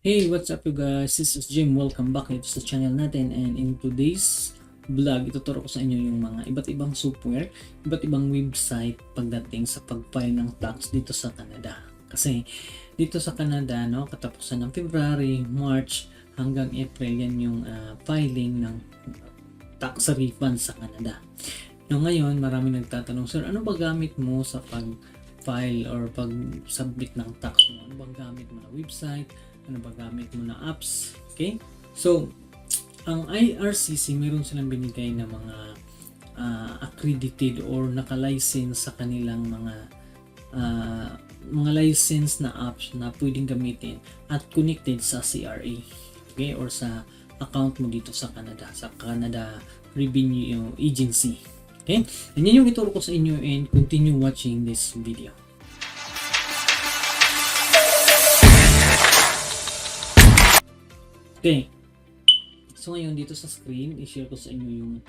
Hey, what's up you guys? This is Jim. Welcome back dito sa channel natin, and in today's vlog, ituturo ko sa inyo yung mga iba't ibang software, iba't ibang website pagdating sa pag-file ng tax dito sa Canada. Kasi dito sa Canada, no, katapusan ng February, March hanggang April, yan yung filing ng tax refund sa Canada. No, ngayon, maraming nagtatanong, sir, ano ba gamit mo sa pag-file or pag-submit ng tax mo? Ano bang gamit mo na website? Ano ba gamit mo na apps? Okay? So, ang IRCC, meron silang binigay na mga accredited or naka-license sa kanilang mga license na apps na pwedeng gamitin at connected sa CRA. Okay? Or sa account mo dito sa Canada, sa Canada Revenue Agency. Okay? And yan yung ituro ko sa inyo, and continue watching this video. Okay. So ngayon dito sa screen, i-share ko sa inyo yung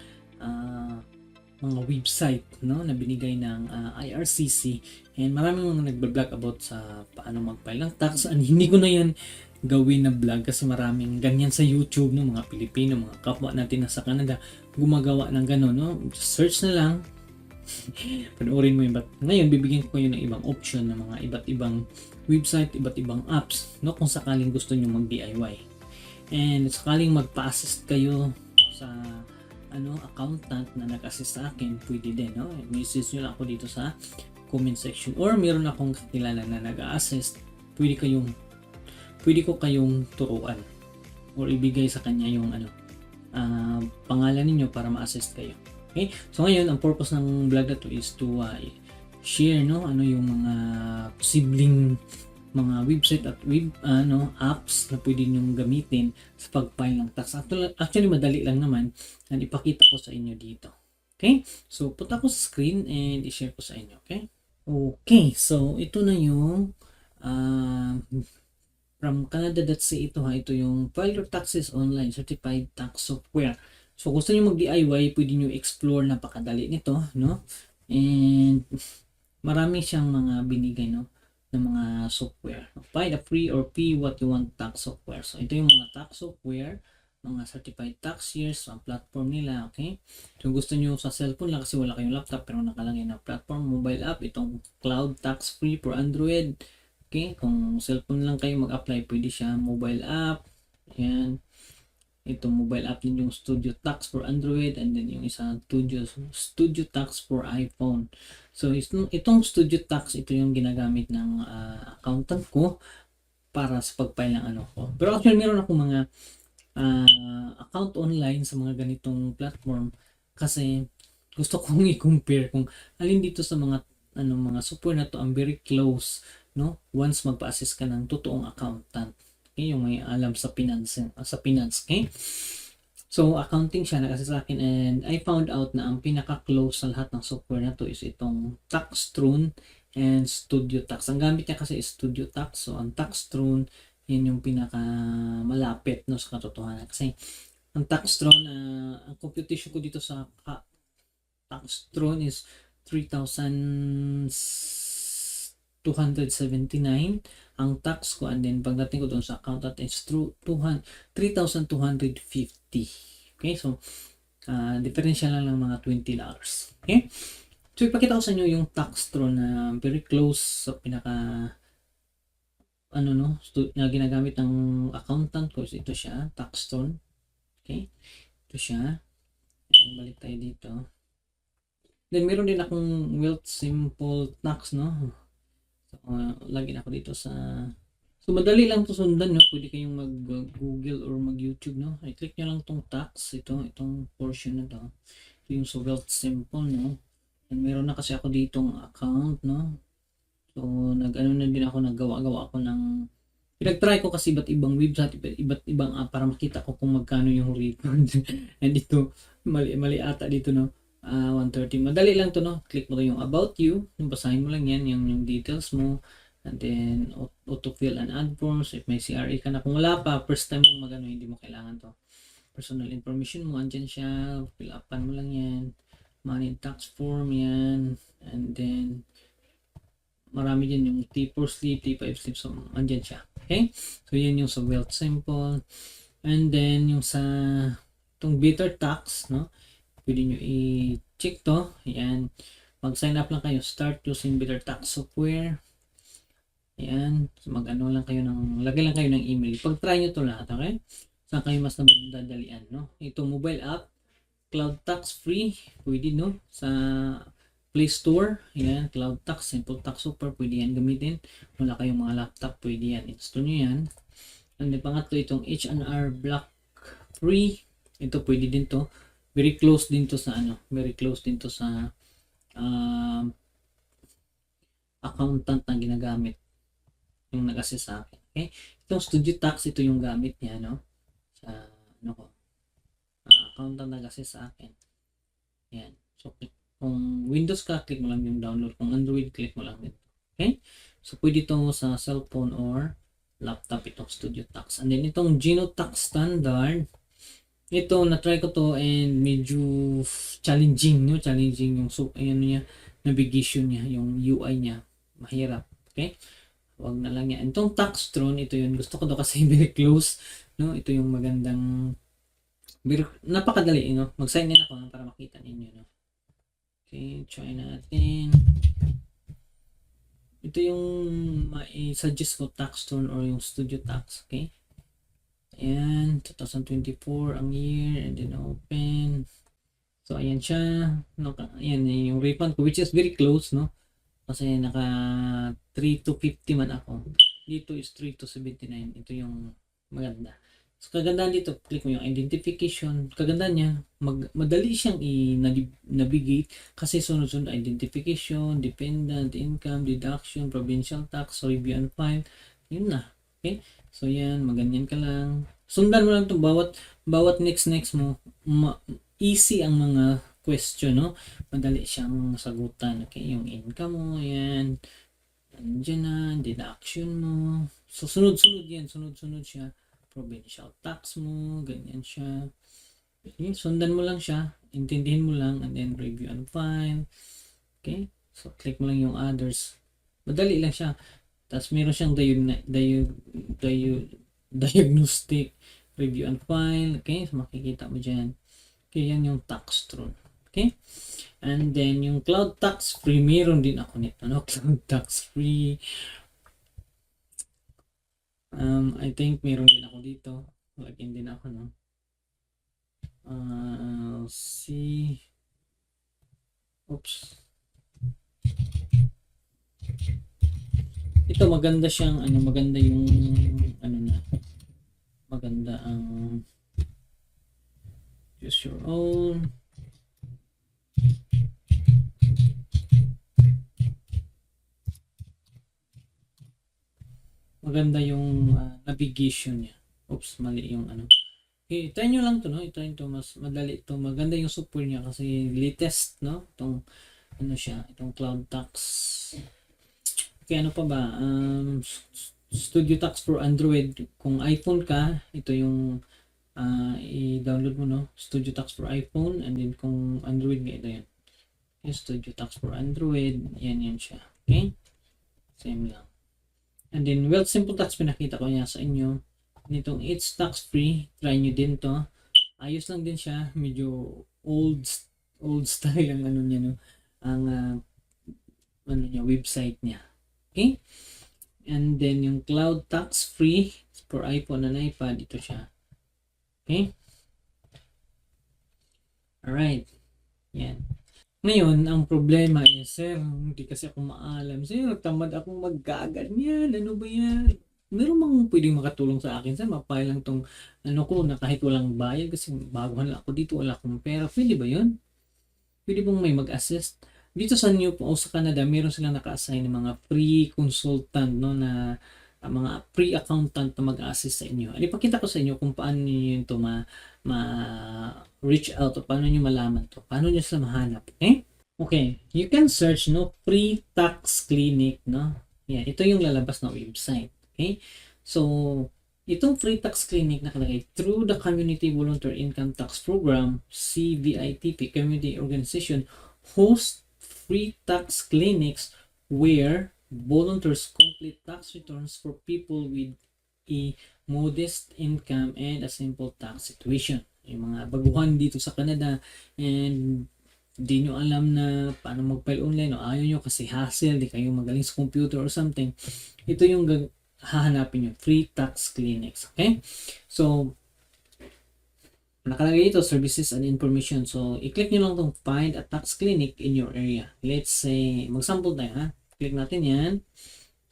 mga website, no, na binigay ng IRCC, and maraming mga nagba-vlog about sa paano mag-file ng tax, and hindi ko na yan gawin na vlog kasi maraming ganyan sa YouTube, no, mga Pilipino, mga kapwa natin na sa Canada gumagawa ng gano'n, no. Just search na lang. Panoorin mo yun. But ngayon bibigyan ko kayo ng ibang option ng mga iba't ibang website, iba't ibang apps, no, kung sakaling gusto niyo mag-DIY. And sakaling magpa-assist kayo sa accountant na nag-assist sa akin, pwede din, no? Message nyo lang ako dito sa comment section, or meron akong kakilala na nag-assist, pwede ko kayong turuan or ibigay sa kanya yung pangalan ninyo para ma-assist kayo. Okay? So ngayon, ang purpose ng vlog na to is to share, no, ano yung mga posibleng mga website at apps na pwede nyo gamitin sa pag-file ng tax. Actually, madali lang naman, and ipakita ko sa inyo dito. Okay? So, punta ko sa screen and i-share ko sa inyo. Okay? Okay. So, ito na yung from Canada.ca ito ha. Ito yung File Your Taxes Online Certified Tax Software. So, gusto nyo mag-DIY, pwede nyo explore, napakadali nito, no? And marami siyang mga binigay, no, ng mga software. Find a free or pay what you want tax software. So, ito yung mga tax software, mga certified tax years, ang platform nila, okay? So, gusto nyo sa cellphone lang kasi wala kayong laptop, pero nakalagay na platform, mobile app, itong Cloud Tax Free for Android. Okay? Kung cellphone lang kayo mag-apply, pwede siya. Mobile app, yan. Itong mobile app din yung Studio Tax for Android, and then yung isang Studio Tax for iPhone. So itong Studio Tax, ito yung ginagamit ng accountant ko para sa pag-file ng ko. Pero actually meron akong mga account online sa mga ganitong platform kasi gusto kong i-compare kung alin dito sa mga software na to ang very close, no, once magpa-assist ka ng totoong accountant. Okay, yung may alam sa finance, okay? So, accounting siya nag-assist sa akin, and I found out na ang pinaka-close sa lahat ng software na to is itong Taxtron and Studio Tax. Ang gamit niya kasi is Studio Tax. So, ang Taxtron, yan yung pinaka-malapit, no, sa katotohanan. Kasi, ang Taxtron, ang computation ko dito sa Taxtron is 3,279 ang tax ko, and then pagdating ko doon sa accountant is 3,250. Okay, so differential lang ng mga $20. Okay, so ipakita ko sa inyo yung Taxtron na very close sa pinaka na ginagamit ng accountant ko. Ito siya, Taxtron. Okay, ito siya. Balik tayo dito. Then meron din akong Wealth Simple Tax, no. So, login ako dito sa... So, madali lang to sundan, no? Pwede kayong mag-Google or mag-YouTube, no? I-click nyo lang tong tax, itong portion na to. Ito yung so Wealth Simple, no? And meron na kasi ako ditong account, no? So, naggawa-gawa ako ng... Pinag-try ko kasi iba't ibang website, iba't ibang app para makita ko kung magkano yung refund. And dito, mali ata dito, no? 130. Madali lang to, no? Click mo to yung about you, basahin mo lang yan, yung details mo, and then autofill and add forms. If may CRA ka na, kung wala pa, first time mo hindi mo kailangan to. Personal information mo, andyan siya, fill upan mo lang yan. Money tax form yan, and then marami din yung T4 sleep, T5 sleep, so andyan siya. Okay? So yan yung sa Wealth Simple. And then yung sa itong Bitter Tax, no? Pwede nyo i-check to. Yan. Mag-sign up lang kayo. Start using Bitter Tax software. Yan. So mag-ano lang kayo lagay lang kayo ng email. Pag-try nyo to lahat, okay? Saan kayo mas nadadalian, no? Ito mobile app, Cloud Tax free, pwede, no? Sa Play Store, yan, Cloud Tax, Simple Tax Software, pwede yan gamitin. Wala kayong mga laptop, pwede yan. Install nyo yan. And then pangatlo, itong H&R Block free. Ito pwede din to. Very close din to sa very close din to sa accountant na ginagamit yung nag-assist sa akin. Okay? Itong Studio Tax, ito yung gamit niya, no? Sa accountant nag-assist sa akin. Yan. So, kung Windows ka, click mo lang yung download. Kung Android, click mo lang din. Okay? So, pwede ito sa cellphone or laptop, itong Studio Tax. And then, itong Genotax Standard, ito, na-try ko to and medyo challenging, no? Challenging yung niya, navigation niya, yung UI niya. Mahirap. Okay? Huwag na lang yan. Itong Taxtron, ito yun. Gusto ko to kasi very close, no? Ito yung magandang, napakadali, no? Mag-sign in ako para makita ninyo, no? Okay, try natin. Ito yung mai-suggest ko, Taxtron or yung Studio Tax, okay? Ayan, 2024 ang year, and then open. So, ayan siya. Ayan yung refund ko, which is very close, no? Kasi naka 3 to 50 man ako. Dito is 3 to 79. Ito yung maganda. So, kagandaan dito, click mo yung identification. Kagandaan niya, madali siyang i-navigate kasi sunod-sunod identification, dependent, income, deduction, provincial tax, review and file. Yun na. Okay? So, yan, maganyan ka lang. Sundan mo lang ito, bawat next mo, easy ang mga question, no? Madali siyang sagutan. Okay? Yung income mo, yan. Nandiyan na, deduction mo. So, sunod-sunod yan. Sunod-sunod siya. Provincial tax mo, ganyan siya. Okay? Sundan mo lang siya. Intindihin mo lang, and then review and file. Okay? So, click mo lang yung others. Madali lang siya. Tapos meron siyang diagnostic, review and file. Okay? So, makikita mo dyan. Okay, yan yung Taxtron. Okay? And then, yung Cloud Tax Free, meron din ako nito. No? Cloud Tax Free. I think meron din ako dito. Lagyan din ako, no? See. Oops. Ito maganda siyang maganda yung maganda ang use your own. Maganda yung navigation niya. Oops, mali yung Okay, try nyo lang to, no? Try to, mas madali to. Maganda yung software niya kasi latest, no? Itong siya, itong Cloud Tax. Okay, ano pa ba? Studio Tax for Android. Kung iPhone ka, ito yung i-download mo, no? Studio Tax for iPhone, and then kung Android nga, ito yan. Okay, Studio Tax for Android, yan siya. Okay? Same lang. And then, Wealth Simple Tax, pinakita ko niya sa inyo. Nitong It's Tax Free, try nyo din to. Ayos lang din siya, medyo old style ang niya, no? Ang website niya. Okay? And then yung Cloud Tax Free for iPhone and iPad, ito siya. Okay? Alright. Yan. Ngayon, ang problema is, sir, hindi kasi ako maalam. Sir, tamad akong maggaganyan. Ano ba yan? Meron mang pwedeng makatulong sa akin, sir. Mapay lang tong ko na kahit walang bayad kasi baguhan lang ako dito, wala akong pera. Pwede ba yun? Pwede bang may mag-assist? Dito sa New o sa Canada, meron silang naka-assign ng mga free consultant, no, na mga free accountant na mag-assist sa inyo. Ipakita ko sa inyo kung paano niyo ito reach out o paano niyo malaman to. Paano niyo sila mahanap. Okay, you can search, no, free tax clinic, no. Yan, ito yung lalabas na website. Okay? So, itong free tax clinic nakalagay through the Community Volunteer Income Tax Program, CVITP, community organization, host free tax clinics where volunteers complete tax returns for people with a modest income and a simple tax situation. Yung mga baguhan dito sa Canada and di nyo alam na paano mag-file online o ayaw nyo kasi hassle, di kayo magaling sa computer or something, ito yung hahanapin nyo, free tax clinics. Okay? So, nakalagay dito, services and information. So, i-click nyo lang itong find a tax clinic in your area. Let's say, mag-sample tayo ha. Click natin yan.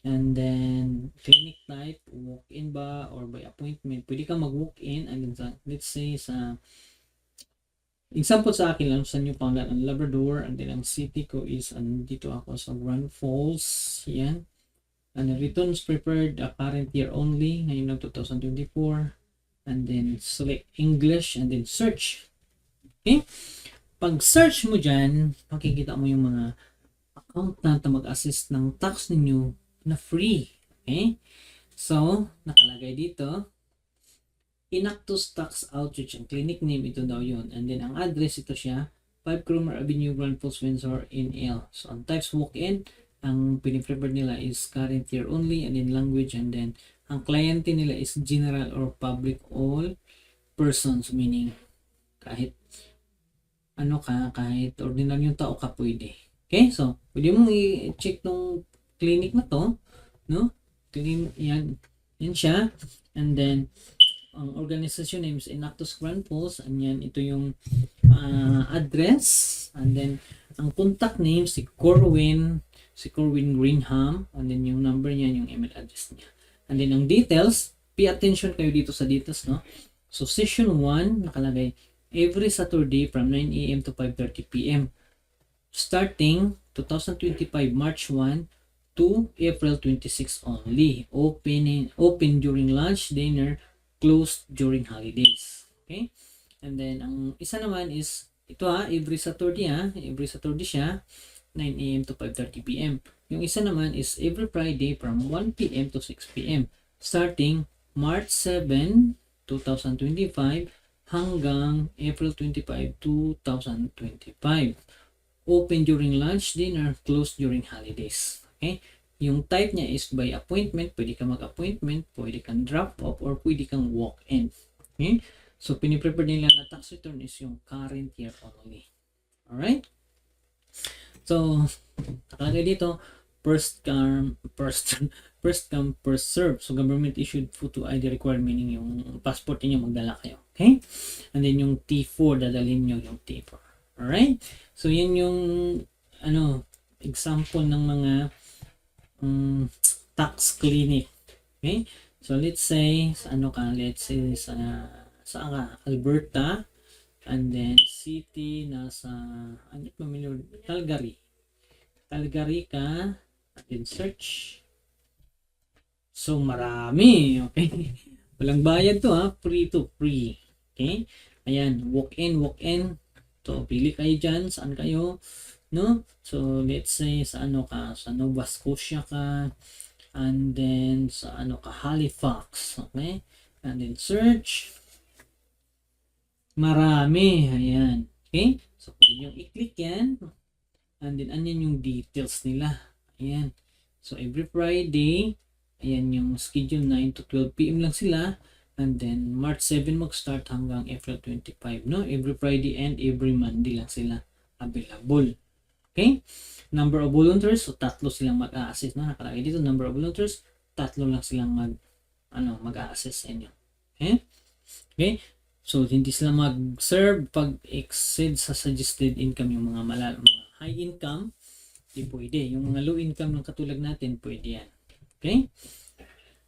And then, clinic type, walk-in ba or by appointment. Pwede ka mag-walk-in and then, let's say, sa example sa akin lang, sa Newfoundland and Labrador, and then ang city ko is, dito ako sa Grand Falls, yan. And the returns prepared, current year only, ngayon ng 2024. And then, select English, and then search. Okay? Pag search mo dyan, makikita mo yung mga accountant na mag-assist ng tax ninyo na free. Okay? So, nakalagay dito, Inactus Tax Outreach. Ang clinic name, ito daw yun. And then, ang address, ito siya, 5 Cromer Avenue, Grand Falls, Windsor, NL. So, ang types walk-in, ang piniprepared nila is current year only, and then language, and then, ang cliente nila is general or public all persons, meaning, kahit kahit ordinaryong tao ka pwede. Okay? So, pwede mong i-check tong clinic na to, no? Yan siya. And then, ang organization name is Inactus Grand Falls. And yan, ito yung address. And then, ang contact name, si Corwin Greenham. And then, yung number niya, yung email address niya. And then, ang details, pay attention kayo dito sa details, no? So, session 1, nakalagay, every Saturday from 9 a.m. to 5:30 p.m. Starting 2025 March 1 to April 26 only. Open during lunch, dinner, closed during holidays. Okay? And then, ang isa naman is, ito every Saturday siya, 9 a.m. to 5:30 p.m. Yung isa naman is every Friday from 1 p.m. to 6 p.m. Starting March 7, 2025 hanggang April 25, 2025. Open during lunch, dinner, closed during holidays. Okay? Yung type niya is by appointment. Pwede ka mag-appointment, pwede kang drop-off, or pwede kang walk-in. Okay? So, piniprepare nila na tax return is yung current year only. Alright? So, nakalagay dito, first come, first serve. So, government issued photo ID required, meaning yung passport niyo magdala kayo. Okay? And then yung T4, dadalhin nyo yung T4. Alright? So, yan yung example ng mga tax clinic. Okay? So, let's say, let's say, sa Alberta, and then city, nasa, Calgary. Calgary ka, at then search. So, marami. Okay? Walang bayad to free to free. Okay? Ayan, walk-in. So, pili kayo dyan, saan kayo, no? So, let's say, sa sa Nova Scotia ka, and then, sa Halifax, okay? And then, search. Marami, ayan. Okay? So, pwede nyo i-click yan, and then, andyan yung details nila. Ayan. So, every Friday, ayan yung schedule, 9 to 12 p.m. lang sila. And then, March 7 mag-start hanggang April 25, no? Every Friday and every Monday lang sila available. Okay? Number of volunteers, so tatlo silang mag-a-assist, no? Nakalagay dito, number of volunteers, tatlo lang silang mag-a-assist sa inyo. Okay? Okay? So, hindi sila mag-serve pag exceed sa suggested income, yung mga mga high income, hindi pwede. Yung mga low income ng katulad natin, pwede yan. Okay?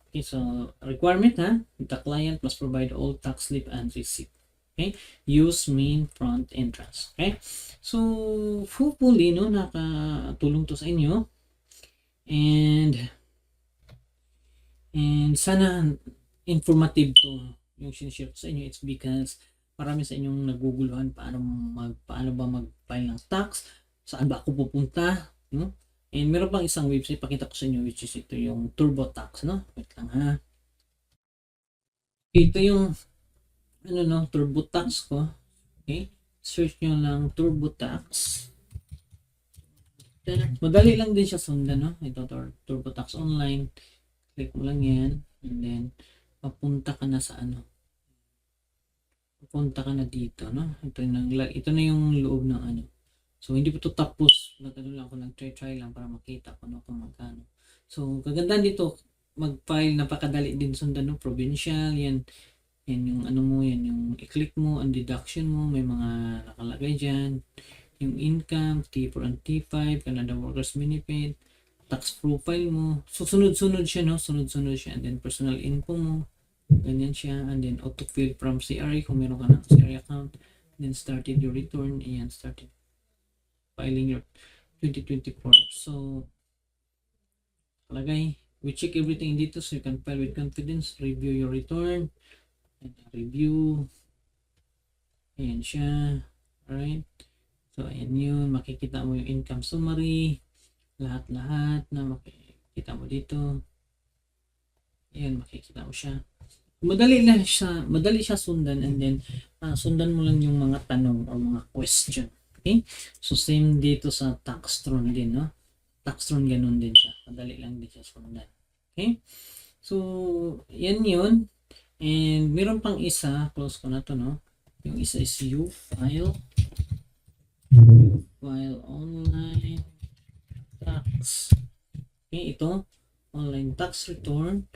Okay, so requirement the client must provide all tax slip and receipt. Okay? Use main front entrance. Okay? So, hopefully, no, nakatulong to sa inyo. And sana informative to yung sinishare sa inyo. It's because marami sa inyong naguguluhan paano ba mag-file ng tax, saan ba ako pupunta, no? And meron pang isang website, pakita ko sa inyo, which is ito yung TurboTax, no? Wait lang Ito yung, TurboTax ko. Okay? Search nyo lang TurboTax. Madali lang din siya sundan, no? Ito, TurboTax Online. Click mo lang yan. And then, papunta ka na sa ano. Papunta ka na dito, no? Ito na yung loob ng ano. So, hindi pa ito tapos. Nagano lang ako, nag-try lang para makita ko no, kung magkano. So, kagandahan dito, mag-file, napakadali din sundan, no? Provincial, yan. Yan yung ano mo, yan yung i-click mo, ang deduction mo, may mga nakalagay dyan. Yung income, T4 and T5, Canada Workers Benefit, tax profile mo. So, sunod-sunod siya, no? Sunod-sunod siya. And then, personal info mo. Ganyan siya. And then, autofill from CRA kung meron ka ng CRA account. And then, started your return. Ayan, started filing your 2024. So, lagay. We check everything dito so you can file with confidence. Review your return. And review. Ayan siya. Alright. So, ayan yun. Makikita mo yung income summary. Lahat-lahat na makikita mo dito. Ayan, makikita mo siya. Madali siya sundan, and then sundan mo lang yung mga tanong or mga question. Okay? So, same dito sa Taxtron din, no? Taxtron ganun din siya. Madali lang din siya sundan. Okay? So, yan yun. And meron pang isa, close ko na to, no? Yung isa is file online tax. Okay, ito online tax return.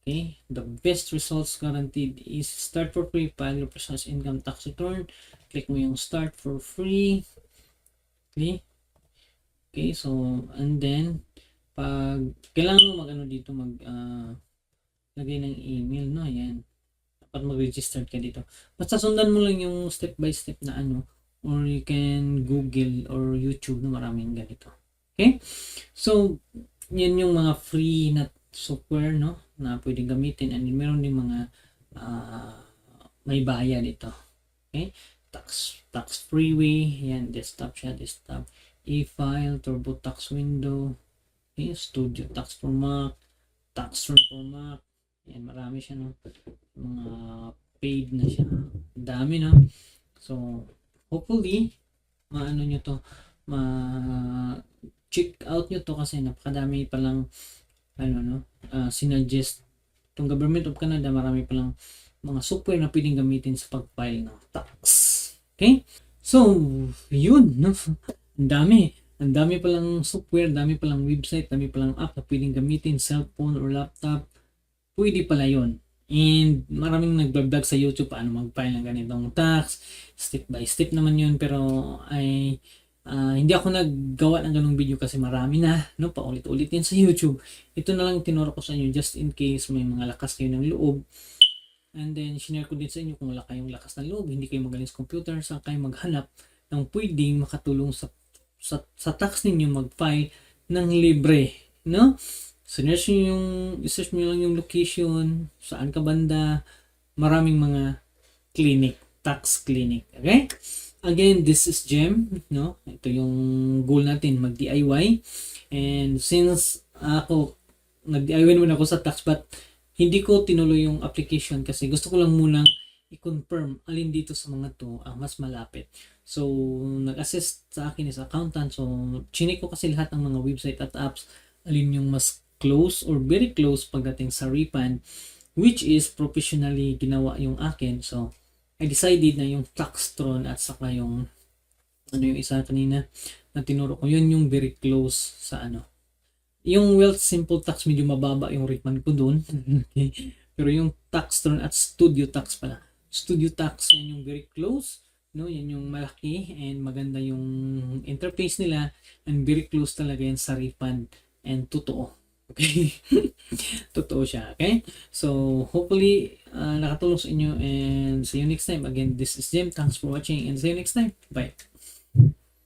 Okay, the best results guaranteed is start for free, file your personal income tax return. Click mo yung start for free. Okay, so and then pag kailangan mo mag-ano dito, lagay ng email, no? Ayan, dapat mag-register ka dito. Basta sundan mo lang yung step by step na ano, or you can Google or YouTube, no? Maraming ganito. Okay, so yan yung mga free na software, no, na pwedeng gamitin, and meron din mga may bayad dito. Okay, tax freeway, yan, desktop siya, desktop, e-file, TurboTax window, okay, studio tax for Mac, Taxtron for Mac, yan, marami siya, no, mga paid na siya, dami, no. So hopefully maano nyo to, check out nyo to kasi napakadami palang ano, no, sinuggest itong Government of Canada. Marami palang mga software na pwedeng gamitin sa pag-file ng tax. Okay, so yun, no, ang dami palang software, dami palang website, dami palang app na pwedeng gamitin, cellphone or laptop, pwede pala yun. And maraming nag-vlog sa YouTube paano mag-file ng ganitong tax, step by step naman yun, pero ay hindi ako naggawa ng ganung video kasi marami na, no, paulit-ulit yan sa YouTube. Ito na lang tinuro ko sa inyo just in case may mga lakas kayo ng loob. And then shinare ko din sa inyo kung wala kayong lakas ng loob, hindi kayo magaling sa computer, saan kayo maghanap ng pwedeng makatulong sa tax ninyo mag-file ng libre, no? Search nyo lang yung location, saan ka banda, maraming mga clinic, tax clinic. Okay? Again, this is Jem, no? Ito yung goal natin, mag-DIY. And since ako, nag-DIY naman ako sa tax, but hindi ko tinuloy yung application kasi gusto ko lang munang i-confirm alin dito sa mga to ang mas malapit. So, nag-assist sa akin is accountant. So, chinik ko kasi lahat ng mga website at apps, alin yung mas close or very close pagdating sa refund, which is professionally ginawa yung akin. So, I decided na yung Taxtron at saka yung yung isa kanina na tinuro ko, yun yung very close sa ano. Yung Wealth Simple Tax, medyo mababa yung refund ko dun. Okay. Pero yung Taxtron at Studio Tax pala. Studio Tax, yan yung very close. No? Yan yung malaki and maganda yung interface nila, and very close talaga yan sa refund and totoo. Okay? Totoo siya. Okay? So, hopefully, nakatulong sa inyo, and see you next time. Again, this is Jim. Thanks for watching and see you next time. Bye.